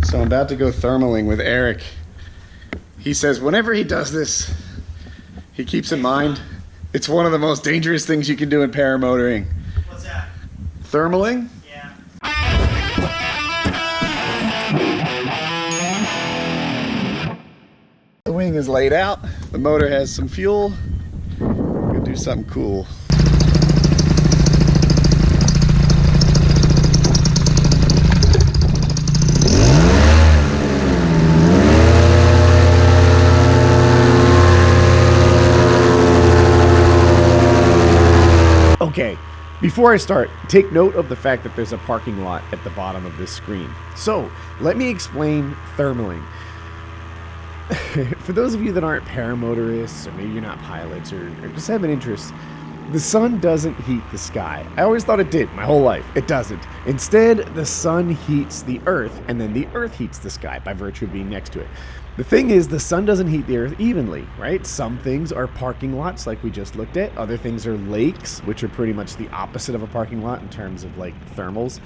So I'm about to go thermaling with Eric. He says whenever he does this, he keeps in mind it's one of the most dangerous things you can do in paramotoring. What's that? Thermaling? Yeah. The wing is laid out. The motor has some fuel. We're gonna do something cool. Okay, before I start, take note of the fact that there's a parking lot at the bottom of this screen. So, let me explain thermaling. For those of you that aren't paramotorists, or maybe you're not pilots, or just have an interest, the sun doesn't heat the sky. I always thought it did, my whole life. It doesn't. Instead, the sun heats the earth, and then the earth heats the sky by virtue of being next to it. The thing is, the sun doesn't heat the earth evenly, right? Some things are parking lots like we just looked at. Other things are lakes, which are pretty much the opposite of a parking lot in terms of like thermals.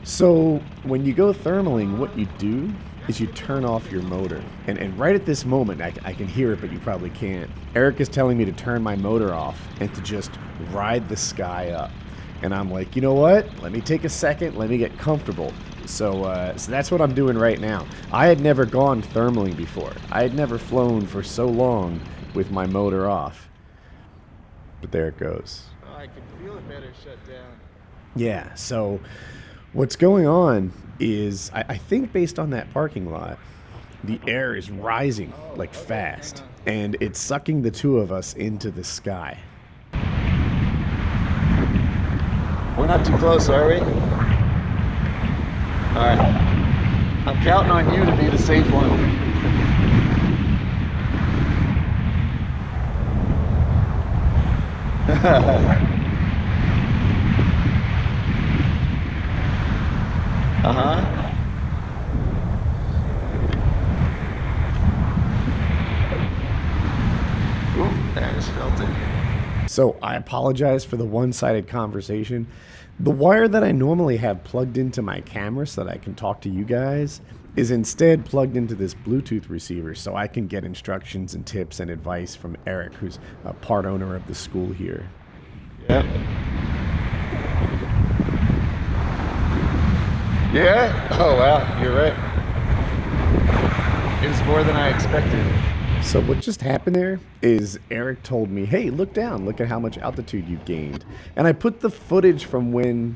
So when you go thermaling, what you do is you turn off your motor. And right at this moment, I can hear it, but you probably can't. Eric is telling me to turn my motor off and to just ride the sky up. And I'm like, you know what? Let me take a second. Let me get comfortable. So that's what I'm doing right now. I had never gone thermaling before. I had never flown for so long with my motor off. But there it goes. Oh, I can feel it better shut down. Yeah, so what's going on is, I think based on that parking lot, the air is rising like fast. And it's sucking the two of us into the sky. We're not too close, are we? Alright. I'm counting on you to be the safe one. Uh-huh. Ooh, there, I just felt it. So I apologize for the one-sided conversation. The wire that I normally have plugged into my camera so that I can talk to you guys is instead plugged into this Bluetooth receiver so I can get instructions and tips and advice from Eric, who's a part owner of the school here. Yep. Yeah? Oh, wow. You're right. It was more than I expected. So what just happened there is Eric told me, hey, look down, look at how much altitude you've gained. And I put the footage from when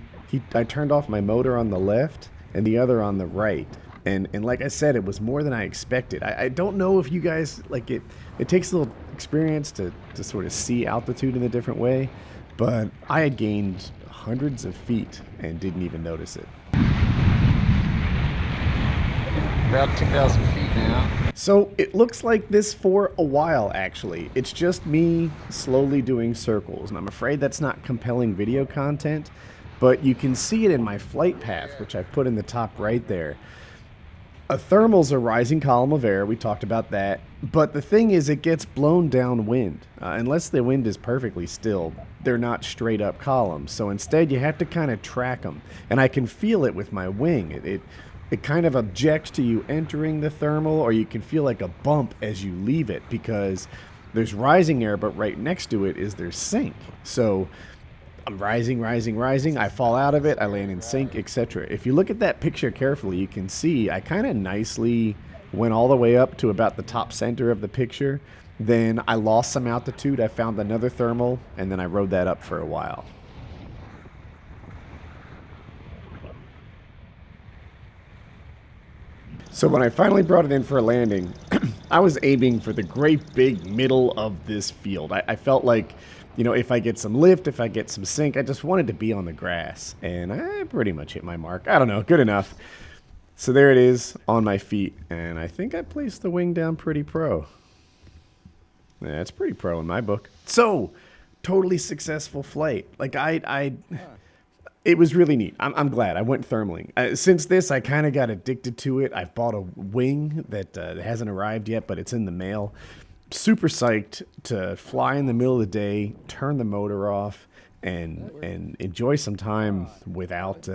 I turned off my motor on the left and the other on the right. And like I said, it was more than I expected. I don't know if you guys, like it takes a little experience to sort of see altitude in a different way, but I had gained hundreds of feet and didn't even notice it. About 2,000 feet now. So it looks like this for a while, actually. It's just me slowly doing circles, and I'm afraid that's not compelling video content, but you can see it in my flight path, which I put in the top right there. A thermal's a rising column of air. We talked about that. But the thing is, it gets blown downwind. Unless the wind is perfectly still, they're not straight up columns. So instead, you have to kind of track them. And I can feel it with my wing. It kind of objects to you entering the thermal, or you can feel like a bump as you leave it because there's rising air, but right next to it is their sink. So I'm rising, I fall out of it, I land in sink, etc. If you look at that picture carefully, you can see I kind of nicely went all the way up to about the top center of the picture. Then I lost some altitude, I found another thermal, and then I rode that up for a while. So when I finally brought it in for a landing, I was aiming for the great big middle of this field. I felt like, you know, if I get some lift, if I get some sink, I just wanted to be on the grass. And I pretty much hit my mark. I don't know, good enough. So there it is on my feet. And I think I placed the wing down pretty pro. Yeah, it's pretty pro in my book. So, totally successful flight. Like it was really neat. I'm glad. I went thermaling. Since this, I kind of got addicted to it. I've bought a wing that hasn't arrived yet, but it's in the mail. Super psyched to fly in the middle of the day, turn the motor off, and enjoy some time without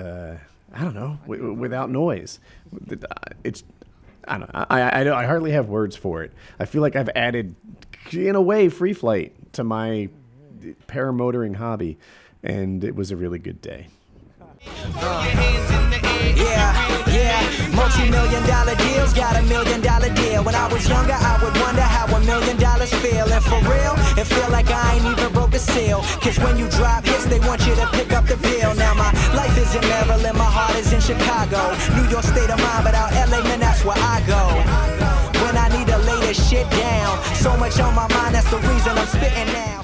I don't know, without noise. It's, I don't know. I hardly have words for it. I feel like I've added, in a way, free flight to my paramotoring hobby, and it was a really good day. Multi-million-dollar deals got $1 million deal. When I was younger, I would wonder how $1 million feel. And for real, it feel like I ain't even broke a seal. Cause when you drop hits, they want you to pick up the bill. Now my life is in Maryland, my heart is in Chicago. New York state of mind, but out LA, man, that's where I go. When I need to lay this shit down, so much on my mind, that's the reason I'm spitting now.